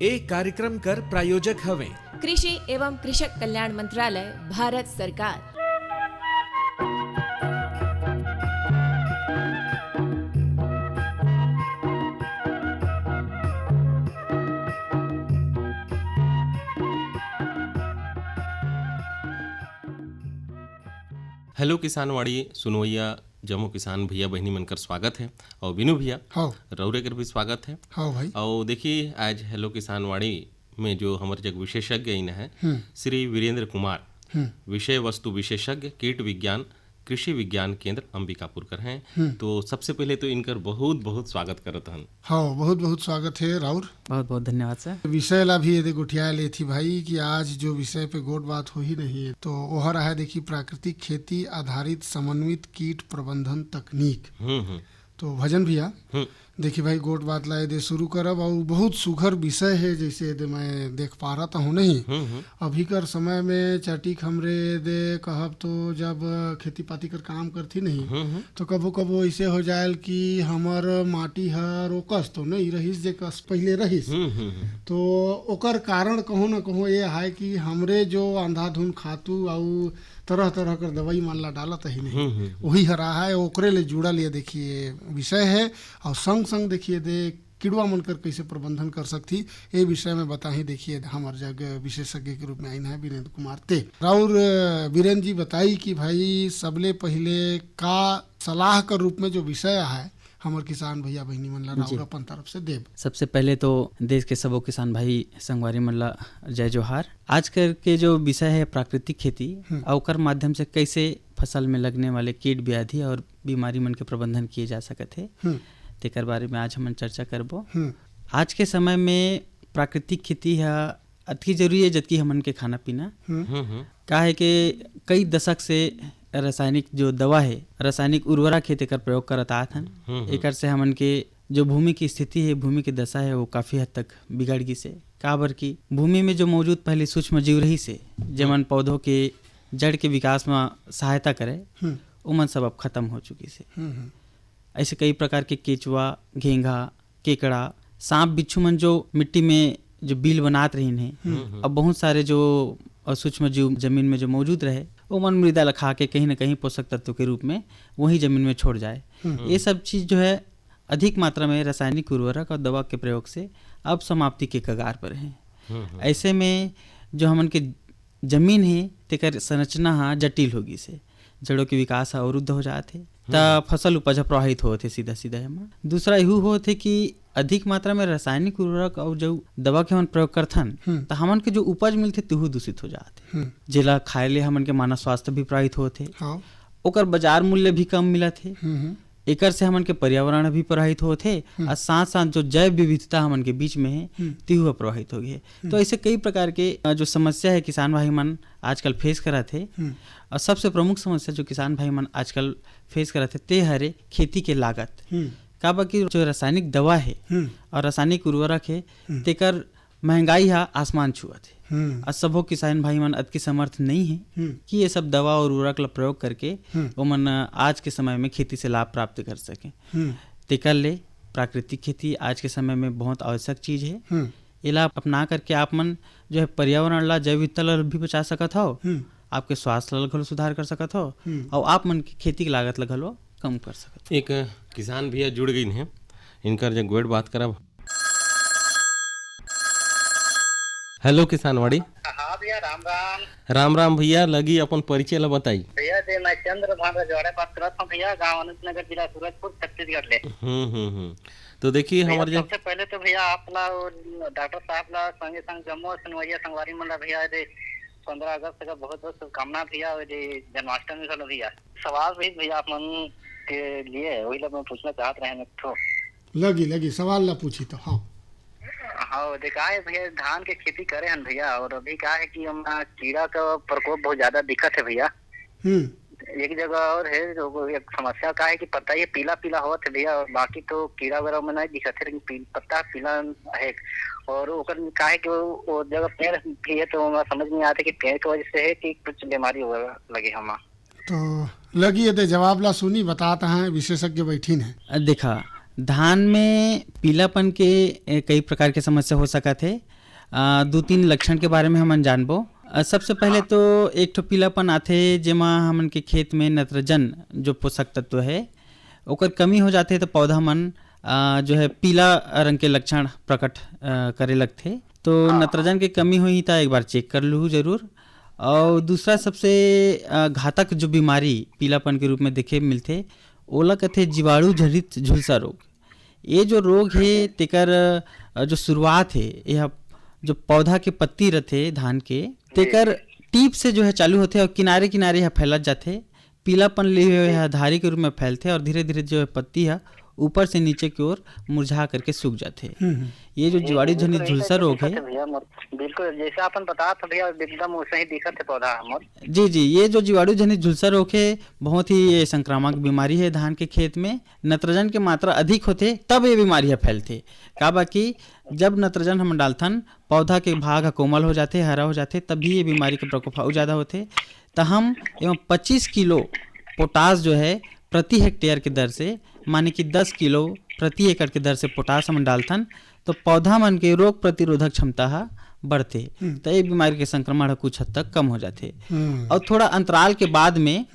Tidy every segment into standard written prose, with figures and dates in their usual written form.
एक कार्यक्रम कर प्रायोजक हवे कृषि एवं कृषक कल्याण मंत्रालय, भारत सरकार। हेलो किसानवाड़ी सुनवैया जम्मू किसान भैया बहनी मनकर स्वागत है। और विनू भैया हाँ रौरे कर भी स्वागत है। हाँ भाई। और देखिए आज हेलो किसानवाड़ी में जो हमारे जग विशेषज्ञ इन है श्री वीरेंद्र कुमार, विषय वस्तु विशेषज्ञ कीट विज्ञान कृषि विज्ञान केंद्र अंबिकापुर कर हैं। तो सबसे पहले तो इनकर बहुत बहुत स्वागत करत हन। हाँ बहुत बहुत स्वागत है राउर। बहुत बहुत धन्यवाद सर। विषय ला भी यदि गुठिया ले थी भाई कि आज जो विषय पे गोट बात हो ही नहीं है तो वह रहा है देखिए प्राकृतिक खेती आधारित समन्वित कीट प्रबंधन तकनीक। तो भजन भैया देखिए भाई गोट बात लाए दे शुरू करब और बहुत सुघर विषय है जैसे दे मैं देख पा रहा हूँ नहीं अभी कर समय में चटिक हमरे दे कहब तो जब खेती पाती कर काम करती नहीं तो कबो कबो ऐसे हो जाए कि हमर माटी हर रोकस तो नहीं रहीस जे कस पहले रहीस तो ओकर कारण कहूँ न कहूँ ये है कि हमरे जो अंधाधुन खातू और तरह तरह कर दवाई मान ला डालत ही नहीं वही हरा है ओकरे ले जुड़ल ये देखिए विषय है। और संग संग देखिए दे किड़वा मनकर कैसे प्रबंधन कर सकती ये विषय में बताही देखिए हमार जग विशेषज्ञ के रूप में आइन है वीरेंद्र कुमार ते राउर। वीरेंद्र जी बताई कि भाई सबले पहले का सलाह कर रूप में जो विषय है हमार किसान भैया बहनी मन ला राउर अपन तरफ से देव। सबसे पहले तो देश के सबो किसान भाई संगवारी मन ला जय जोहार। आज कर के जो विषय है प्राकृतिक खेती और ओकर माध्यम से कैसे फसल में लगने वाले कीट व्याधि और बीमारी मन के प्रबंधन किए जा सकते हैं तेकर बारे में आज हम चर्चा करबो। आज के समय में प्राकृतिक खेती है अति जरूरी है जबकि हमन के खाना पीना का है कि कई दशक से रासायनिक जो दवा है रासायनिक उर्वरक खेती कर प्रयोग करत आत हन। एकर से हमन के जो भूमि की स्थिति है भूमि की दशा है वो काफी हद तक बिगड़ गई से काबर की भूमि में जो मौजूद पहले सूक्ष्म जीव रही से जमन पौधों के जड़ के विकास में सहायता करे उमन सब अब खत्म हो चुकी से। ऐसे कई प्रकार के केचुआ घेंघा केकड़ा सांप बिच्छू मन जो मिट्टी में जो बिल बनात रही हैं अब बहुत सारे जो सूक्ष्म जीव जमीन में जो मौजूद रहे वो मन मृदा लखा के कहीं ना कहीं पोषक तत्व के रूप में वही जमीन में छोड़ जाए। ये सब चीज जो है अधिक मात्रा में रासायनिक उर्वरक और दवा के प्रयोग से अब समाप्ति के कगार पर है। ऐसे में जो हमन के जमीन है तेकर संरचना हाँ जटिल होगी से जड़ों के विकास अवरुद्ध हो जाते त फसल उपज प्रभावित होते सीधा सीधा एमा। दूसरा यू होते कि अधिक मात्रा में रासायनिक उर्वरक और जो दवा के हमन प्रयोग करथन तो हमन के जो उपज मिलते तेहू दूषित हो जाते जेला खाए ले हमन के मानव स्वास्थ्य भी प्रभावित होते ओकर बाजार मूल्य भी कम मिलत है। एकर से हमन के पर्यावरण भी प्रभावित होते और साथ साथ जो जैव विविधता हमन के बीच में है तेहू प्रभावित हो गए। तो ऐसे कई प्रकार के जो समस्या है किसान भाई मन आजकल फेस करा थे और सबसे प्रमुख समस्या जो किसान भाई मन आजकल फेस करा थे ते हरे खेती के लागत का बाकी जो रासायनिक दवा है और रासायनिक उर्वरक है तेकर महंगाई है आसमान छुअत है और सबो किसान भाई मन अतकी समर्थ नहीं है कि ये सब दवा और उर्वरक ला प्रयोग करके वो मन आज के समय में खेती से लाभ प्राप्त कर सके। तेकर ले प्राकृतिक खेती आज के समय में बहुत आवश्यक चीज है। इला अपना करके आप मन जो है पर्यावरण ला जैव विविधता ला भी बचा सकत हो आपके स्वास्थ्य ला घलो सुधार कर सकत हो और आप मन की खेती की लागत ला घलो कम कर सकत। एक किसान भैया जुड़ गई हैं इनकर जब गोट बात करब। हेलो किसानवाड़ी। हाँ भैया राम राम। राम राम भैया लगी अपन परिचय ला बताई। भैया दे मैं चंद्र भागा जोड़े बात करत हूँ भैया गांव अनंतनगर जिला सूरजपुर छत्तीसगढ़ ले। तो देखिए हमारे जब सबसे पहले तो भैया आप ला डॉक्टर साहब ला संगे संग जम्मू सुनवैया संगवारी मन ला भैया दे 15 अगस्त का बहुत बहुत शुभकामना भैया जन्माष्टमी का भैया सवाल भी भैया आप मन के लिए वही लोग मैं पूछना चाहत रहे तो लगी सवाल ला पूछी तो। हाँ हाँ देखा है भैया धान के खेती करे हैं भैया और अभी क्या है कि हम कीड़ा का प्रकोप बहुत ज्यादा दिक्कत है भैया। एक जगह और है जो एक समस्या का है कि पत्ता ये पीला पीला होता है भैया और बाकी तो कीड़ा वगैरह में नहीं दिखत है लेकिन पत्ता पीला है और ओकर का है कि वो जगह पेड़ भी है तो समझ नहीं आता कि पेड़ की वजह से है कि कुछ बीमारी लगे हम तो लगी है जवाब ला सुनी बताता है विशेषज्ञ बैठी है। देखा धान में पीलापन के कई प्रकार के समस्या हो सकत है दो तीन लक्षण के बारे में हमन जानबो। सबसे पहले तो एक ठो पीलापन आथे जेमा हमन के खेत में नाइट्रोजन जो पोषक तत्व है ओकर कमी हो जाथे तो पौधा मन जो है पीला रंग के लक्षण प्रकट करे लगथे। तो नाइट्रोजन के कमी हुई तो एक बार चेक कर लूँ जरूर। और दूसरा सबसे घातक जो बीमारी पीलापन के रूप में देखे मिलथे ओला कहथे जीवाणु जनित झुलसा रोग। ये जो रोग है तेकर जो शुरुआत है यह जो पौधा के पत्ती रहते धान के तेकर टीप से जो है चालू होते और किनारे किनारे यह फैलत जाते, पीलापन ले यह धारी के रूप में फैलते और धीरे धीरे जो है पत्ती है ऊपर से नीचे की ओर मुरझा करके सूख जाते। ये जो जीवाणु जनित झुलसा रोग है बिल्कुल जैसा अपन बता था भैया एकदम वैसे ही दिखत है पौधा हमर। जी, ये जो जीवाणु जनित झुलसा रोग है बहुत ही संक्रामक बीमारी है। धान के खेत में नाइट्रोजन की मात्रा अधिक होते तब ये बीमारियां फैलते। का बाकी जब नाइट्रोजन हम डालथन पौधा के भाग कोमल हो जाते हरा हो जाते तभी ये बीमारी के प्रकोप ज़्यादा होते। तो हम एवं 25 किलो पोटास जो है प्रति हेक्टेयर के दर से माने कि 10 किलो प्रति एकड़ के दर से पोटास हम डालथन तो पौधा मन के रोग प्रतिरोधक क्षमता बढ़ते तो ये बीमारी के संक्रमण कुछ हद तक कम हो जाते। और थोड़ा अंतराल के बाद में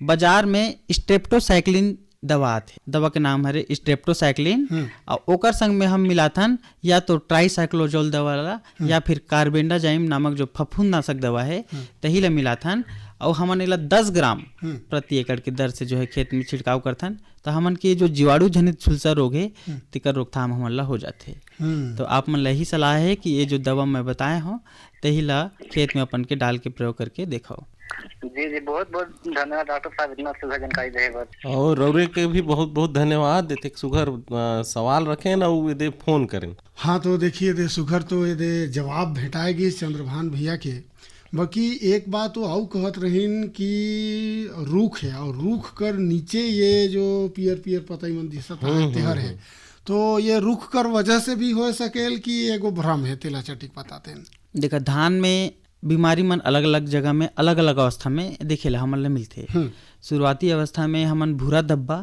बाजार में स्ट्रेप्टोसाइक्लिन दवा आथे, दवा के नाम है स्ट्रेप्टोसाइक्लिन और ओकर संग में हम मिलाथन या तो ट्राईसाइक्लोजोल दवा ला या फिर कार्बेंडाजाइम नामक जो फफूंदनाशक दवा है तही ला मिलाथन और हमन एला 10 ग्राम प्रति एकड़ के दर से जो है खेत में छिड़काव करथन तो हमन के जो जीवाणु जनित झुलसा रोग है तेकर रोकथाम हमन ला हो जाथे। तो आप मन ला यही सलाह है कि ये जो दवा मैं बताए हूँ तही ला खेत में अपन के डाल के प्रयोग करके देखो। जी बहुत बहुत धन्यवाद डॉक्टर साहब इतना सुघर जानकारी देहे बर। और रौरे के भी बहुत बहुत धन्यवाद देते सुघर सवाल रखें ना वो दे फोन करें। हाँ तो देखिए दे सुघर तो ये दे जवाब भेटाएगी चंद्रभान भैया के। बाकी एक बात वो आऊ कहत रहीन कि रूख है और रूख कर नीचे ये जो पियर पियर पतई मन दिसत है तेहर है तो ये रूख कर वजह से भी हो सकेल कि एगो भ्रम है तेला चटिक बताते। देखा धान में बीमारी मन अलग अलग जगह में अलग अलग अवस्था में देखे ला हमन ला मिलते। शुरुआती अवस्था में हमन भूरा धब्बा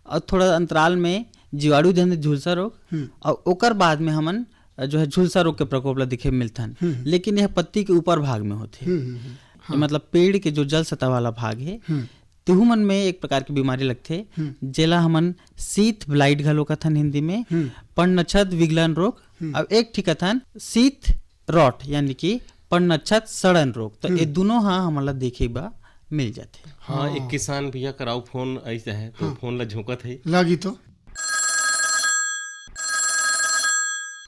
और थोड़ा अंतराल में जीवाणु जनित झुलसा रोग और ओकर बाद में हमन जो है झुलसा रोग के प्रकोप ला दिखे मिलथन। लेकिन यह पत्ती के ऊपर भाग में होते मतलब पेड़ के जो जल सतह वाला भाग है तेहू मन में एक प्रकार की बीमारी लगथे जेला हमन शीत ब्लाइट घलो कथन हिंदी में, पर्णछद विगलन रोग और एक ठीक कथन शीत रॉट यानी कि पर्णछद सड़न रोग। तो ये दोनों हाँ हमला देखे बा मिल जाते। हाँ एक किसान भैया कराओ फोन ऐसा है तो फोन ला झोंकत है लगी तो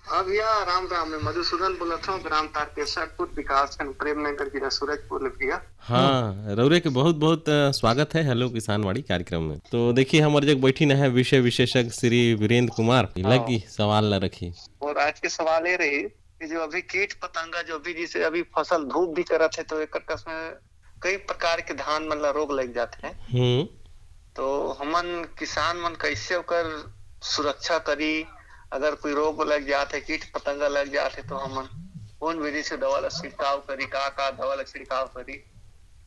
हाँ भैया राम राम मैं मधुसूदन बोला था ग्राम तारकेश्वरपुर विकास खंड प्रेम नगर जिला सूरजपुर में भैया। हाँ रौरे के बहुत बहुत स्वागत है हेलो किसानवाड़ी कार्यक्रम में। तो देखिए हमारे जग बैठी न है विषय विशेषज्ञ श्री वीरेंद्र कुमार लगी सवाल ला रखी। और आज के सवाल ये रही कि जो अभी कीट पतंगा जो भी जिसे अभी फसल धूप भी करत है तो एक में कई प्रकार के धान मन ला रोग लग जाते हैं तो हमन किसान मन कैसे ओकर सुरक्षा करी अगर कोई रोग लग जाते कीट पतंगा लग जाते तो हमन कौन विधि से दवा ला छिड़काव करी का दवा ला छिड़काव करी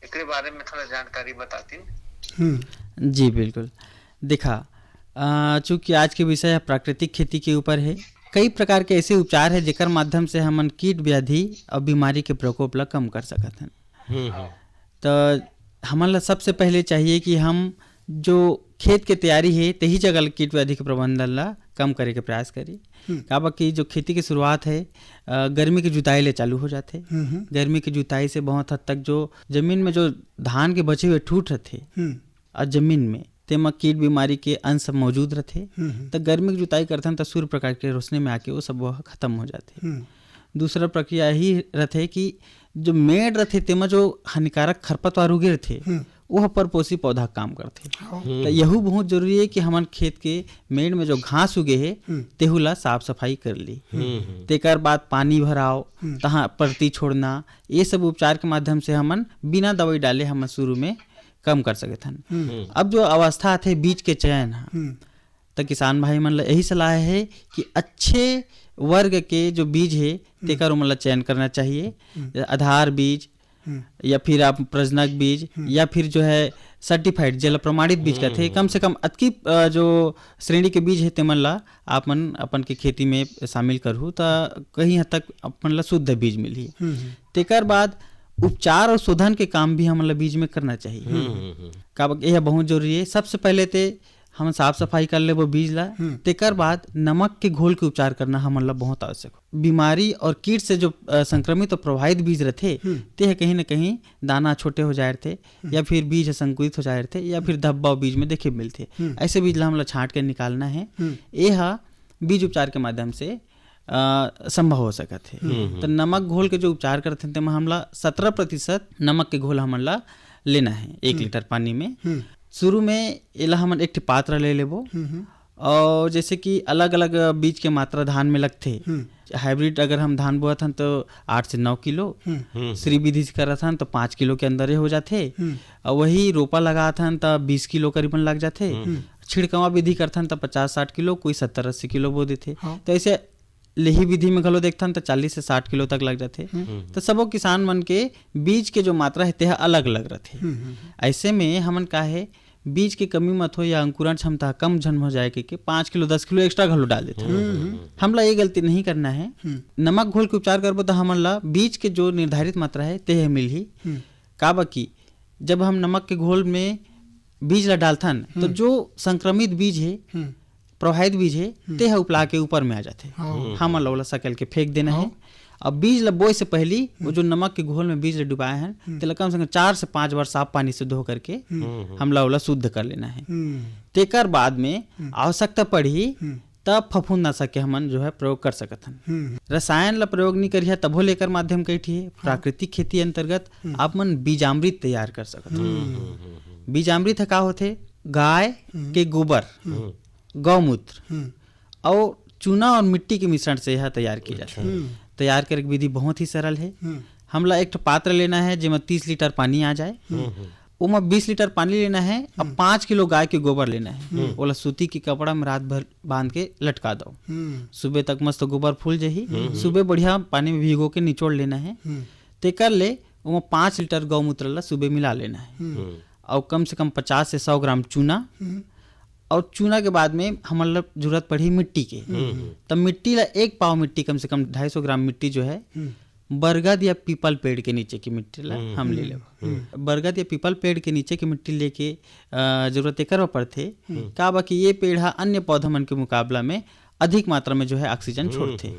एकरे बारे में थोड़ा जानकारी बताती। जी बिल्कुल। देखा चूंकि आज के विषय प्राकृतिक खेती के ऊपर है कई प्रकार के ऐसे उपचार है जेकर माध्यम से हमन कीट व्याधि और बीमारी के प्रकोप ला कम कर सकत हैं। तो हमन ला सबसे पहले चाहिए कि हम जो खेत के तैयारी है तही जगह कीट व्याधि के प्रबंधन ला कम करे के प्रयास करी। का बाकी जो खेती की शुरुआत है गर्मी की जुताई ले चालू हो जाते। गर्मी की जुताई से बहुत हद तक जो जमीन में जो धान के बचे हुए ठूठ रहते और जमीन में तेमा कीट बीमारी के अंश मौजूद रहते तो गर्मी की जुताई करते तो सूर्य प्रकाश के रोशनी में आके वो सब वह खत्म हो जाते। दूसरा प्रक्रिया ही रहते कि जो मेड़ रहते तेमा जो हानिकारक खरपतवार उगे रहते वह परपोषी पौधा काम करते। तो यहू बहुत जरूरी है कि हमन खेत के मेड़ में जो घास उगे है तेहू ला साफ सफाई कर ली। तेकर बाद पानी भराओ तहाँ परती छोड़ना ये सब उपचार के माध्यम से हमन बिना दवाई डाले हमन शुरू में कम कर सकते हैं। अब जो अवस्था आते बीज के चयन तो किसान भाई मन ला यही सलाह है कि अच्छे वर्ग के जो बीज है तेकर उमन ला चयन करना चाहिए। आधार बीज या फिर आप प्रजनक बीज या फिर जो है सर्टिफाइड जेला प्रमाणित बीज कहते कम से कम अतकी जो श्रेणी के बीज है तेमन ला आप मन अपन के खेती में शामिल करहु त कहीं हद तक अपन ला शुद्ध बीज मिलही। तेकर बाद उपचार और शोधन के काम भी हमन ला बीज में करना चाहिए का यह बहुत जरूरी है। सबसे पहले ते हम साफ सफाई कर ले वो बीज ला, तेकर बाद नमक के घोल के उपचार करना हमन ला बहुत आवश्यक हो। बीमारी और कीट से जो संक्रमित और प्रभावित बीज रहते ते कहीं न कहीं दाना छोटे हो जाए थे या फिर बीज संकुलित हो जाए थे या फिर धब्बा बीज में देखे मिलते, ऐसे बीज ला हम ला छांट के निकालना है। यह बीज उपचार के माध्यम से संभव हो सकत है। तो नमक घोल के जो उपचार करते हैं हमला 17% नमक के घोल हमन ला लेना है 1 लीटर पानी में। शुरू में एला हमन एक पात्र ले लेबो और जैसे कि अलग अलग बीज के मात्रा धान में लगते। हाइब्रिड अगर हम धान बोअत हन तो 8 से 9 किलो, श्री विधि से करत हन तो 5 किलो के अंदर हो जाते और वही रोपा लगात हन तो 20 किलो करीबन लग जाते। छिड़कावा विधि करथन तो 50-60 किलो, कोई 70-80 किलो बो देते। तो ऐसे लेही विधि में घलो देखथन तो 40 से 60 किलो तक लग जाते। तो सबो किसान मन के बीज के जो मात्रा है तेह अलग अलग रहते। ऐसे में हमन का है बीज की कमी मत हो या अंकुरण क्षमता कम जन्म हो जाए के 5 किलो 10 किलो एक्स्ट्रा घलो डाल देते। हमला ये गलती नहीं करना है। नमक घोल के उपचार करबो तो हमन ला बीज के जो निर्धारित मात्रा है तेह मिलही। का बाकी जब हम नमक के घोल में बीज ला डालथन तो जो संक्रमित बीज है प्रभावित बीज है तेह उपला के ऊपर में आ जाते। हमन ला सकल के फेंक देना है। अब बीज ला बोए से पहली वो जो नमक के घोल में बीज ला डुबाए हैं तेला कम से कम 4 से 5 बार साफ पानी से धो करके हम ला शुद्ध कर लेना है। तेकर बाद में आवश्यकता पड़ी तब फफूंदनाशक के हमन जो है प्रयोग कर सकत हन। रसायन ला प्रयोग नहीं करिए तभो लेकर माध्यम कही प्राकृतिक खेती अंतर्गत आप मन बीजामृत तैयार कर सकत हन। बीजामृत का होते गाय के गोबर, गौमूत्र और चूना और मिट्टी के मिश्रण से यह तैयार किया जाता है। तैयार करने की विधि बहुत ही सरल है। हमला एक पात्र लेना है जिसमें 30 लीटर पानी आ जाए, उमा 20 लीटर पानी लेना है। अब 5 किलो गाय के गोबर लेना है, ओला सूती की कपड़ा में रात भर बांध के लटका दो। सुबह तक मस्त गोबर फूल जाही। सुबह बढ़िया पानी में भिगो के निचोड़ लेना है। तेकर ले उमा 5 लीटर गौमूत्र ला सुबह मिला लेना है और कम से कम 50 से 100 ग्राम चूना। और चूना के बाद में हमारे जरूरत पड़ी मिट्टी के। तब मिट्टी ला 1 पाव मिट्टी कम से कम 250 ग्राम मिट्टी जो है बरगद या पीपल पेड़ के नीचे की मिट्टी ला हम ले लेब। बरगद या पीपल पेड़ के नीचे की मिट्टी लेके जरूरत एक पड़ते का बाकी ये पेड़ अन्य पौधा मन के मुकाबला में अधिक मात्रा में जो है ऑक्सीजन छोड़ते।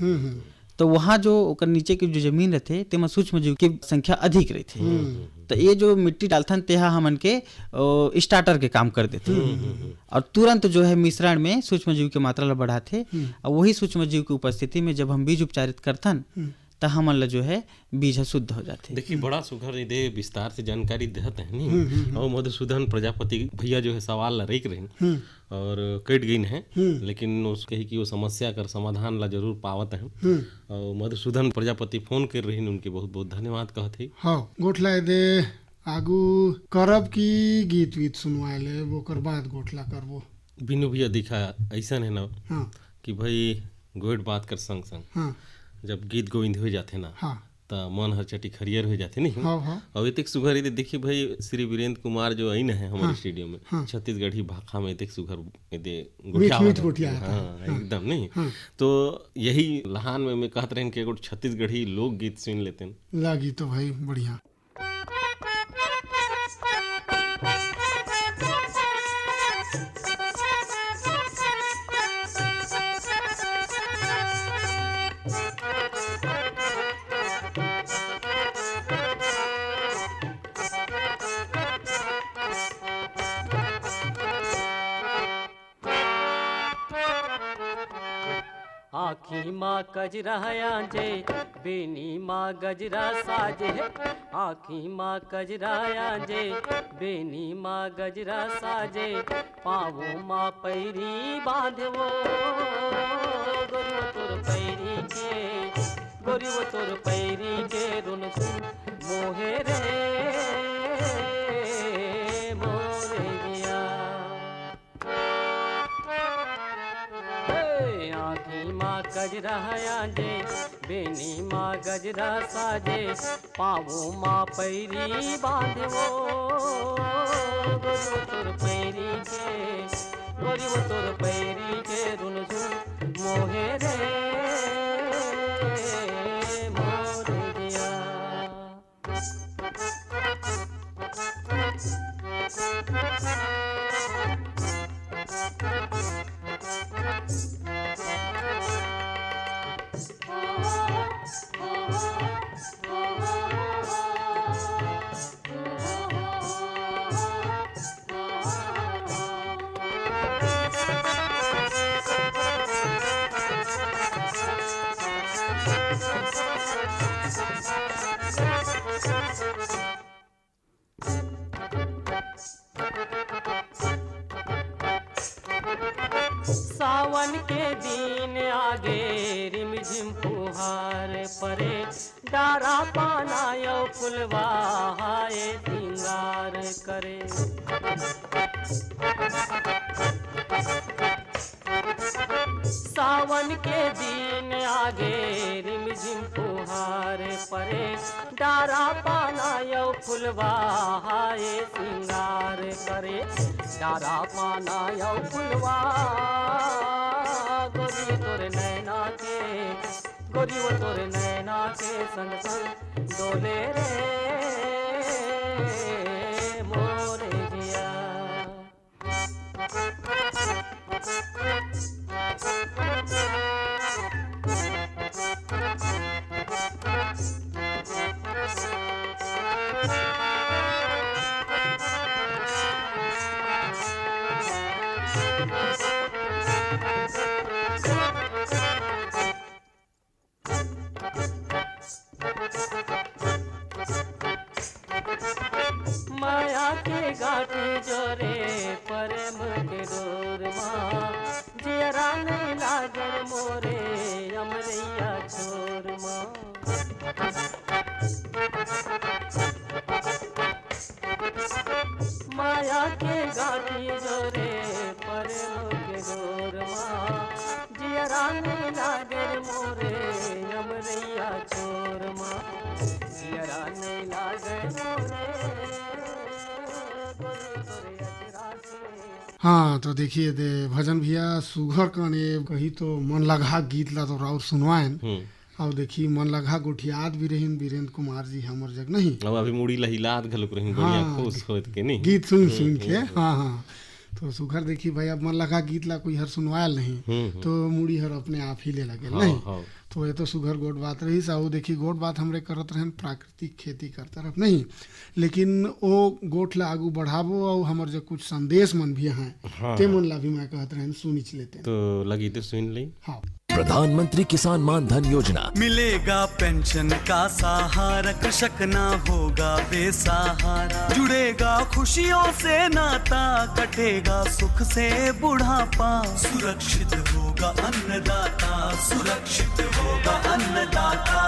तो वहाँ जो नीचे की जो जमीन रहते तेमा सूक्ष्म जीव की संख्या अधिक रहती। तो ये जो मिट्टी डालथन तेहा हमन के स्टार्टर के काम कर देते और तुरंत जो है मिश्रण में सूक्ष्म जीव की मात्रा ला बढ़ाते। और वही सूक्ष्म जीव की उपस्थिति में जब हम बीज उपचारित करथन तो हमन ला जो है बीज शुद्ध हो जाते। देखिए बड़ा सुघर दे विस्तार से जानकारी देते हैं नहीं। और मधुसूदन प्रजापति भैया जो है सवाल ला रही रहे और कट गई है, लेकिन उसके ही कि वो समस्या कर समाधान ला जरूर पावत है। और मधुसूदन प्रजापति फोन कर रही उनके बहुत बहुत धन्यवाद कहते। हाँ गोठला दे आगू करब की गीत वीत सुनवाए ले वो कर बाद गोठला करबो। बिनु भैया दिखा ऐसा है ना कि भाई गोट बात कर संग संग जब गीत गोविंद हो जाते ना तो मन हर चटी खरियर हो जाते नहीं। और इतक सुघर ये देखिए भाई श्री वीरेंद्र कुमार जो आई है हमारे स्टूडियो में छत्तीसगढ़ी भाषा में इतक सुघर गोठिया एकदम नहीं। तो यही लहान में मैं कहते रहे कि छत्तीसगढ़ी लोक गीत सुन लेते हैं लागी तो भाई बढ़िया। आँखी माँ गजरा आंजे बेनी माँ गजरा साजे। आँखी माँ गजरा आंजे बेनी माँ गजरा साजे। पाँवों माँ पैरी बांधे वो गोरी तोर पैरी के, गोरी तोर पैरी के रुन सुन मोहे रे मोरे गया। आँखी माँ गजरा आंजे बेनी माँ गजरा साजे। पाँवों माँ पैरी बांधे वो गोरी वो तोर पैरी के, गोरी वो तोर पैरी के रुन झुन मोहे रे मोर दिया। सावन के दिन आगे रिमझिम फुहार परे, डारा पाना यो फुलवा हाय सिंगार करे। सावन के दिन आगे रिमझिम फुहार परे, डारा पाना यो फुलवा हाय सिंगार करे। डारा पाना यो फुलवा गोरी तोरे नैना के, गोरी वो तोरे नैना के संग संग डोले रे मोरे जिया। माया के गाठी जोरे प्रेम के डोर माँ, जियरा नहीं लागल मोरे अमरैया छोर माँ। माया के गाठी जोरे प्रेम के डोर माँ, जियरा नहीं लागल मोरे अमरैया छोर माँ। जियरा नहीं लागल मोरे। हाँ तो देखिए दे भजन भैया सुघर कने कही तो मन लगा गीत ला तो राउर सुनवाएन। और देखिए मन लगा गोठियात भी रहीन वीरेंद्र कुमार जी हमर जग नहीं। अब अभी मुड़ी लहिलात घलुक रहीन गोलियां खुश होत के नहीं गीत सुन सुन के। हाँ हाँ तो सुघर देखी भाई अब मन लगा गीत ला कोई हर सुनवायल नहीं तो मुड़ी हर अपने आप ही ले लगे नहीं। तो ये तो सुघर गोट बात रही साहू देखी गोट बात हमरे करत रहन प्राकृतिक खेती कर तरफ नहीं, लेकिन वो गोट ला आगू बढ़ाबो और हमर जो कुछ संदेश मन भी हैं ते मन ला भी मैं कहत रहन सुनिच लेते तो लगी तो सुन ली। हाँ प्रधानमंत्री किसान मान धन योजना, मिलेगा पेंशन का सहारा, कृषक ना होगा बेसहारा, जुड़ेगा खुशियों से नाता, कटेगा सुख से बुढ़ापा, सुरक्षित होगा अन्नदाता, सुरक्षित होगा अन्नदाता।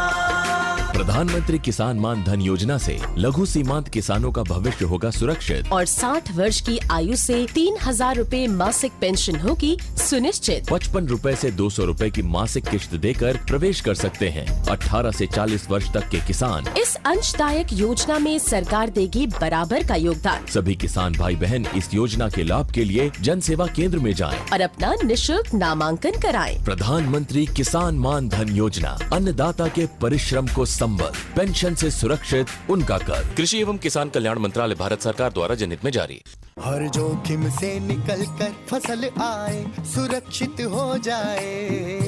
प्रधानमंत्री किसान मान धन योजना से लघु सीमांत किसानों का भविष्य होगा सुरक्षित और 60 वर्ष की आयु से 3,000 रूपए मासिक पेंशन होगी सुनिश्चित। 55 रूपए से 200 रूपए की मासिक किश्त देकर प्रवेश कर सकते हैं। 18 से 40 वर्ष तक के किसान इस अंशदायक योजना में सरकार देगी बराबर का योगदान। सभी किसान भाई बहन इस योजना के लाभ के लिए जन सेवा केंद्र में जाएं और अपना निशुल्क नामांकन कराएं। प्रधानमंत्री किसान मान धन योजना, अन्नदाता के परिश्रम को संबल, पेंशन से सुरक्षित उनका कर। कृषि एवं किसान कल्याण मंत्रालय, भारत सरकार द्वारा जनहित में जारी। हर जोखिम से निकल कर फसल आए, सुरक्षित हो जाए,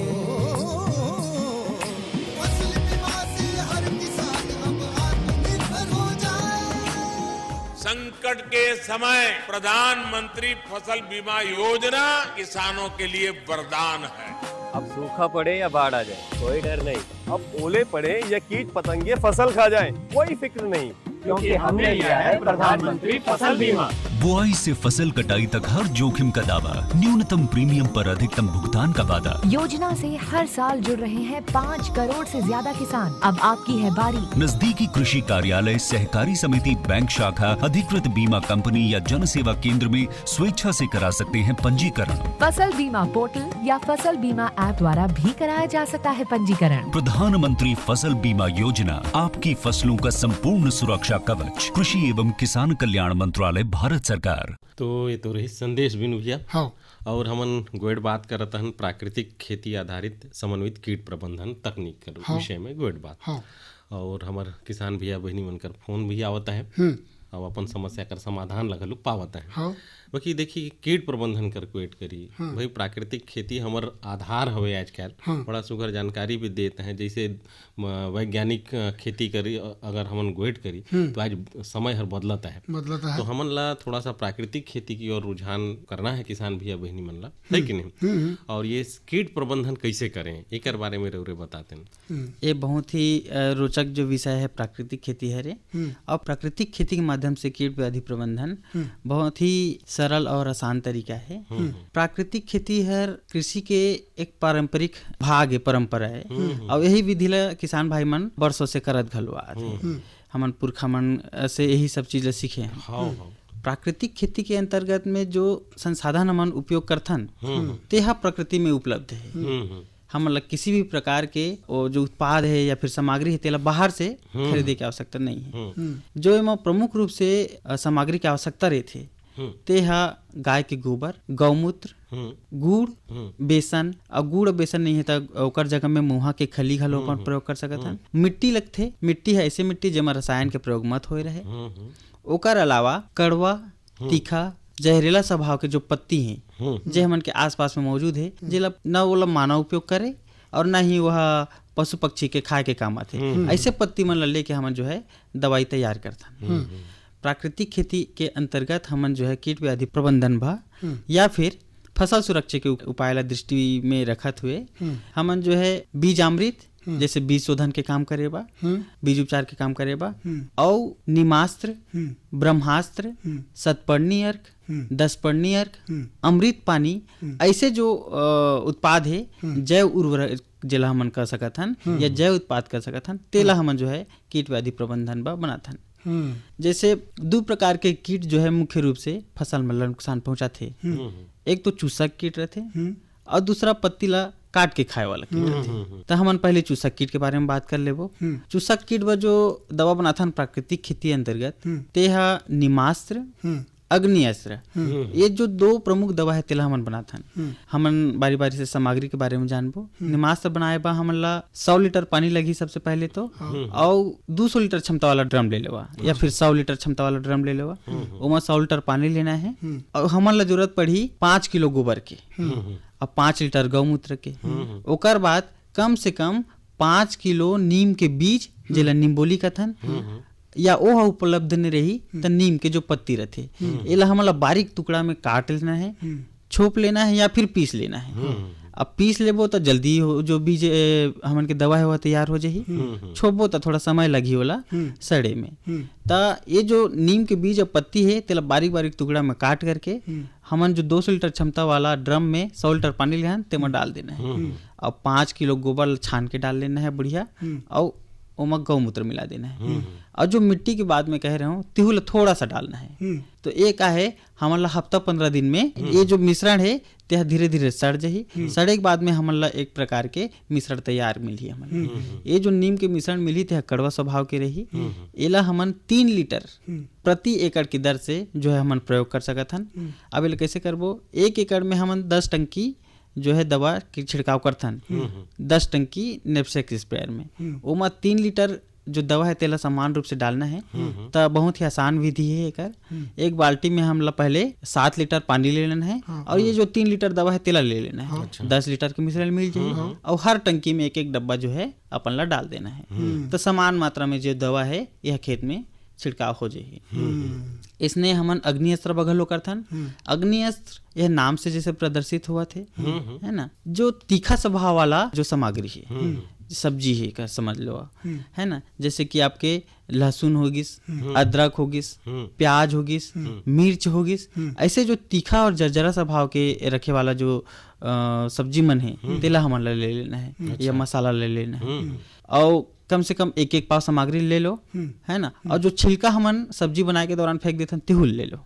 फसल बीमा से हर किसान अब आत्मनिर्भर हो जाए। संकट के समय प्रधानमंत्री फसल बीमा योजना किसानों के लिए वरदान है। अब सूखा पड़े या बाढ़ आ जाए कोई डर नहीं, अब ओले पड़े या कीट पतंगे फसल खा जाए कोई फिक्र नहीं, क्योंकि हमने लिया है प्रधानमंत्री फसल बीमा। बुआई से फसल कटाई तक हर जोखिम का दावा, न्यूनतम प्रीमियम पर अधिकतम भुगतान का वादा। योजना से हर साल जुड़ रहे हैं 5 करोड़ से ज्यादा किसान। अब आपकी है बारी। नजदीकी कृषि कार्यालय, सहकारी समिति, बैंक शाखा, अधिकृत बीमा कंपनी या जन सेवा केंद्र में स्वेच्छा से करा सकते हैं पंजीकरण। फसल बीमा पोर्टल या फसल बीमा ऐप द्वारा भी कराया जा सकता है पंजीकरण। प्रधानमंत्री फसल बीमा योजना, आपकी फसलों का संपूर्ण सुरक्षा कवच। कृषि एवं किसान कल्याण मंत्रालय, भारत सरकार। तो ये तो रही संदेश बिनु भैया। हाँ। और हमन गोएड बात करत हन प्राकृतिक खेती आधारित समन्वित कीट प्रबंधन तकनीक के हाँ। विषय में गोएड बात। हाँ। और हमार किसान भैया बहनी मनकर फोन भी आवता है और अपन समस्या कर समाधान लगल पावत है। हाँ। बाकी देखिए कीट प्रबंधन कर क्वेट करी भाई प्राकृतिक खेती हमर आधार हवे आजकल। बड़ा सुगर जानकारी भी देते हैं जैसे वैज्ञानिक खेती करी अगर हमन गोएट करी तो आज समय हर बदलता है तो हमन ला थोड़ा सा प्राकृतिक खेती की ओर रुझान करना है किसान भैया बहनी मन ला, है कि नहीं। और ये कीट प्रबंधन कैसे करें एक बारे में रे बताते हैं। ये बहुत ही रोचक जो विषय है प्राकृतिक खेती है रे। और प्राकृतिक खेती के माध्यम से कीट व्याधि प्रबंधन बहुत ही सरल और आसान तरीका है। प्राकृतिक खेती हर कृषि के एक पारंपरिक भाग है, परंपरा है और यही विधि ला किसान भाई मन वर्षों से करत घलवा हमन पुरखा मन से यही सब चीज सीखे हैं। प्राकृतिक खेती के अंतर्गत में जो संसाधन हमन उपयोग करथन तेहा प्रकृति में उपलब्ध है। हम मतलब किसी भी प्रकार के वो जो उत्पाद है या फिर सामग्री है तेला बाहर से खरीदे की आवश्यकता नहीं है। जो एमा प्रमुख रूप से सामग्री की आवश्यकता रहती तेहा गाय के गोबर, गौमूत्र, गुड़, बेसन और गुड़ बेसन नहीं है तो ओकर जगह में मुहा के खली घलो अपन प्रयोग कर सकत हन। मिट्टी लगथे, मिट्टी है ऐसे मिट्टी जेमा रसायन के प्रयोग मत होए रहे। ओकर अलावा कड़वा, तीखा, जहरीला स्वभाव के जो पत्ती हैं जे हमन के आसपास में मौजूद है जेला न वो मानव उपयोग करे और न ही वह पशु पक्षी के खाए के काम आते। ऐसे पत्ती मन लेके हमन जो है दवाई तैयार करथन। प्राकृतिक खेती के अंतर्गत हमन जो है कीट व्याधि प्रबंधन भा या फिर फसल सुरक्षा के उपाय ला दृष्टि में रखत हुए हमन जो है बीजामृत जैसे बीज शोधन के काम करे बा, बीज उपचार के काम करे बा और निमास्त्र, ब्रह्मास्त्र, शतपर्णी अर्क, 10 पर्णी अर्क, अमृत पानी ऐसे जो उत्पाद है जैव उर्वरक जेला हमन कर सकत हन या जैव उत्पाद कर सकत हन तेला हमन जो है कीट व्याधि प्रबंधन बा बनाथन। जैसे दो प्रकार के कीट जो है मुख्य रूप से फसल में नुकसान पहुंचाते। एक तो चूसक कीट रहते और दूसरा पत्ती ला काट के खाए वाला कीट रहते। तो हमन पहले चूसक कीट के बारे में बात कर लेबो। चूसक कीट व जो दवा बनाथन प्राकृतिक खेती अंतर्गत तेहा निमास्त्र, अग्निअस्त्र, ये जो दो प्रमुख दवा है तेला हमन बनाथन। हमन बारी बारी से सामग्री के बारे में जानबो। निमास्त्र बनाए बा हमन ला 100 लीटर पानी लगी सबसे पहले तो और 200 लीटर क्षमता वाला ड्रम ले लेवा या फिर 100 लीटर क्षमता वाला ड्रम ले लेवा। ओमा 100 लीटर पानी लेना है और हमन ला जरूरत पड़ी 5 किलो गोबर के और 5 लीटर गौमूत्र के। ओकर बाद कम से कम 5 किलो नीम के बीज जेला निम्बोली कथन या वो उपलब्ध नहीं रही तो नीम के जो पत्ती रहते एला हमला बारीक टुकड़ा में काट लेना है, छोप लेना है या फिर पीस लेना है। अब पीस लेबो तो जल्दी जो बीज हमन के दवा है वो तैयार हो जाही। छोपबो तो थोड़ा समय लगी होला सड़े में। तो ये जो नीम के बीज और पत्ती है तेला बारीक बारीक टुकड़ा में काट करके हमन जो 200 लीटर क्षमता वाला ड्रम में 100 लीटर पानी लेहन तेमा डाल देना है और 5 किलो गोबर छान के डाल लेना है बढ़िया और ओमा गौमूत्र मिला देना है। और जो मिट्टी के बाद में कह रहा हूँ तिहुल थोड़ा सा डालना है। तो एक का है हमारा हफ्ता 15 दिन में ये जो मिश्रण है तेह धीरे धीरे सड़ जाही। सड़े के बाद में हमारा एक प्रकार के मिश्रण तैयार मिली हमारे। ये जो नीम के मिश्रण मिली तेह कड़वा स्वभाव के रही। एला हमन 3 लीटर प्रति एकड़ की दर से जो है हमन प्रयोग कर सकत हन। अब एला कैसे करबो, 1 एकड़ में हमन 10 टंकी जो है दवा की छिड़काव करथन। 10 टंकी नेपसेक स्प्रेयर में ओमा 3 लीटर जो दवा है तेला समान रूप से डालना है। तो बहुत ही आसान विधि है एकर। एक बाल्टी में हम पहले 7 लीटर पानी ले लेना है और ये जो 3 लीटर दवा है तेला ले लेना है। 10 लीटर के मिश्रण मिल जाएगी और हर टंकी में एक एक डब्बा जो है अपन ला डाल देना है। तो समान मात्रा में जो दवा है यह खेत में छिड़काव हो जाएगी। इसने हमन अग्निअस्त्र बघलो करथन। अग्निअस्त्र यह नाम से जैसे प्रदर्शित हुआ थे है ना, जो तीखा स्वभाव वाला जो सामग्री है सब्जी है का समझ लो है ना, जैसे कि आपके लहसुन होगिस, अदरक होगिस, प्याज होगिस, मिर्च होगिस, ऐसे जो तीखा और जर्जरा स्वभाव के रखे वाला जो सब्जी मन है तेला हमन ले लेना है या मसाला ले लेना है और कम से कम 1-1 पाव सामग्री ले लो है ना। और जो छिलका हमन सब्जी बनाए के दौरान फेंक देते हैं तिहुल ले लो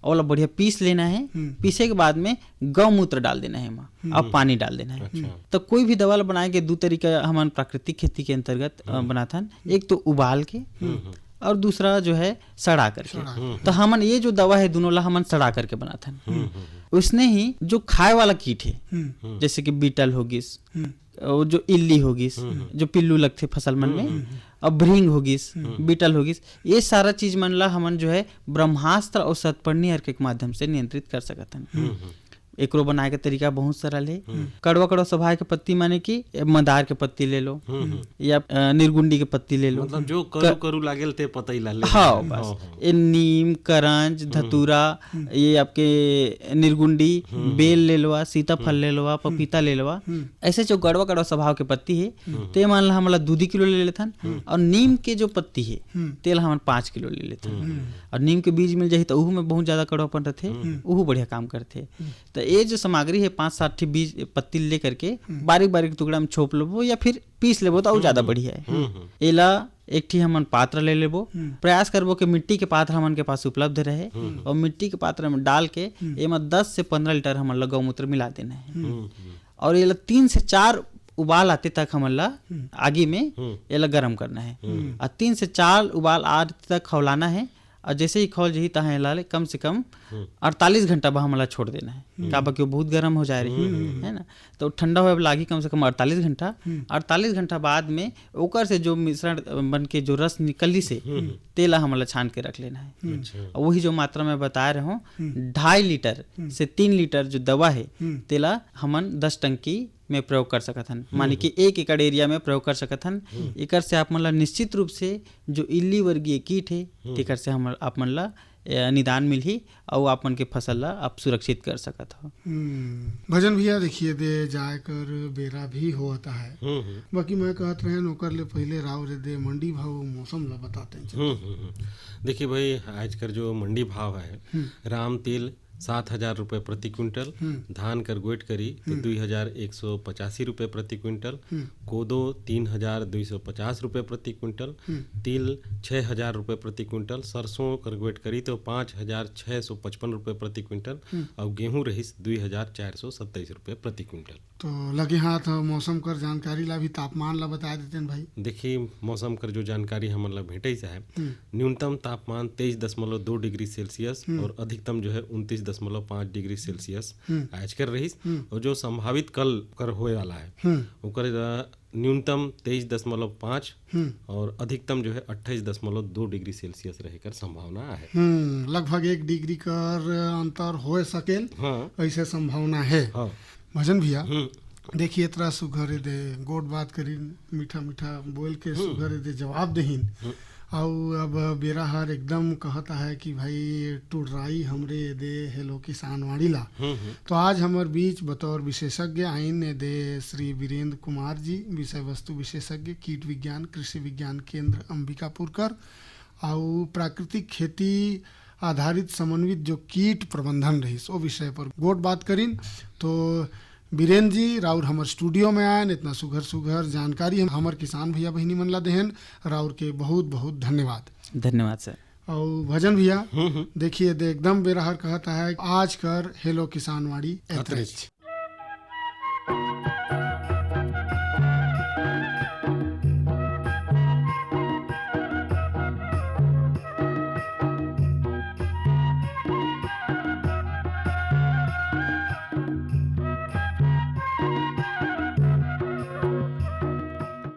और बढ़िया पीस लेना है। पीसे के बाद में गौमूत्र डाल देना है और पानी डाल देना है। तो कोई भी दवा बनाए के 2 तरीका हमन प्राकृतिक खेती के अंतर्गत बनाथन। एक तो उबाल के और दूसरा जो है सड़ा करके। तो हमन ये जो दवा है दोनों ला हमन सड़ा करके बनाथन। उसने ही जो खाए वाला कीट है जैसे कि बीटल होगिस, जो इल्ली होगिस, जो पिल्लू लगते फसल मन में, और भृंग होगिस, बीटल होगिस, ये सारा चीज मन ला हमन जो है ब्रह्मास्त्र और सतपर्णी अर्क के माध्यम से नियंत्रित कर सकथन। एकरो बनाए के तरीका बहुत सरल है। कड़वा कड़वा स्वभाव के पत्ती माने कि मंदार के पत्ती ले लो या निर्गुंडी के पत्ती ले लो, मतलब जो करू करू लागेल ते पता ही ला ले। हाँ बस ये नीम, करंज, धतूरा, ये आपके निर्गुंडी, बेल ले लो, सीताफल ले लो, पपीता ले लो, ऐसे जो कड़वा कड़वा स्वभाव के पत्ती है ते मान ला हमला 2 किलो ले लेथन। और नीम के जो पत्ती है तेल हम 5 किलो ले लेथन। और नीम के बीज मिल जाही तो उहू में बहुत ज्यादा कड़वापन रहते, उहू बढ़िया काम करते। तो ये जो सामग्री है 5-7 बीज पत्ती ले करके बारीक बारीक टुकड़ा में छोप लेबो या फिर पीस लेबो तो ज्यादा बढ़िया है। एला एक ठी हमन पात्र ले लेबो, प्रयास करबो कि मिट्टी के पात्र हमन के पास उपलब्ध रहे, और मिट्टी के पात्र में डाल के एमा 10 से 15 लीटर हमन ला गौमूत्र मिला देना है। और ये 3 से 4 उबाल आते तक हमन ला आगे में ये गर्म करना है, और 3 से 4 उबाल आते तक खौलाना है। और जैसे ही खोल जही तहाँ लाले कम से कम 48 घंटा बाद हमला छोड़ देना है, का बाकी बहुत गर्म हो जा रही है ना, तो ठंडा होए लागी कम से कम 48 घंटा। 48 घंटा बाद में ओकर से जो मिश्रण बन के जो रस निकली से तेला हमला छान के रख लेना है। और वही जो मात्रा में बता रहे हूँ 2.5 लीटर से 3 लीटर जो दवा है तेला हमन 10 टंकी में प्रयोग कर सकथन, माने कि 1 एकड़ एरिया में प्रयोग कर सकथन। एकर से आप मन ला निश्चित रूप से जो इल्ली वर्गीय कीट है तेकर से हम आप मन ला निदान मिलही और आप मन के फसल ला आप सुरक्षित कर सकत हो। भजन भैया देखिए दे जाए कर बेरा भी होता है, बाकी मैं कहत रहे ओकर ले पहले राव रे दे मंडी भाव मौसम ला बताते हैं। देखिए भाई आजकल जो मंडी भाव है, राम तेल 7,000 रुपये प्रति क्विंटल, धान कर गोट करी तो 2,185 रुपये प्रति क्विंटल, कोदो 3,250 रुपये प्रति क्विंटल, तिल 6,000 रुपये प्रति क्विंटल, सरसों कर गोट करी तो 5,655 रुपये प्रति क्विंटल, और गेहूं रहीस 2,427 रुपये प्रति क्विंटल। तो लगे हाथ मौसम कर जानकारी ला भी तापमान ला बता देते हैं भाई। देखिए मौसम कर जो जानकारी हमन ला भेटे है, न्यूनतम तापमान 23.2 डिग्री सेल्सियस और अधिकतम जो है 29.5 डिग्री सेल्सियस आज कर रही, और जो संभावित कल कर होए वाला है ओकर न्यूनतम 23.5 और अधिकतम जो है 28.2 डिग्री सेल्सियस रहकर संभावना है। लगभग 1 डिग्री कर अंतर हो सकेल, ऐसे संभावना है। भजन भैया देखिए इतना सुघर दे गोट बात करी, मीठा मीठा बोल के सुघर दे जवाब देहिन, और अब बेरा हर एकदम कहता है कि भाई टुडराई हमरे दे हेलो किसान वाणी ला। तो आज हमार बीच बतौर विशेषज्ञ आइन दे श्री वीरेंद्र कुमार जी, विषय वस्तु विशेषज्ञ, कीट विज्ञान कृषि विज्ञान केंद्र अंबिकापुर कर, और प्राकृतिक खेती आधारित समन्वित जो कीट प्रबंधन रही वो विषय पर गोट बात करीन। तो वीरेंद्र जी राउर हमार स्टूडियो में आए, इतना सुघर सुघर जानकारी हमार किसान भैया बहनी मन ला देहन, राउर के बहुत बहुत धन्यवाद। धन्यवाद सर। और भजन भैया देखिए दे एकदम बेरहर कहता है आज कर हेलो किसानवाड़ी एतरेच।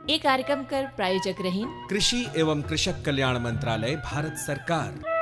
ये कार्यक्रम कर प्रायोजक रहीन कृषि एवं कृषक कल्याण मंत्रालय भारत सरकार।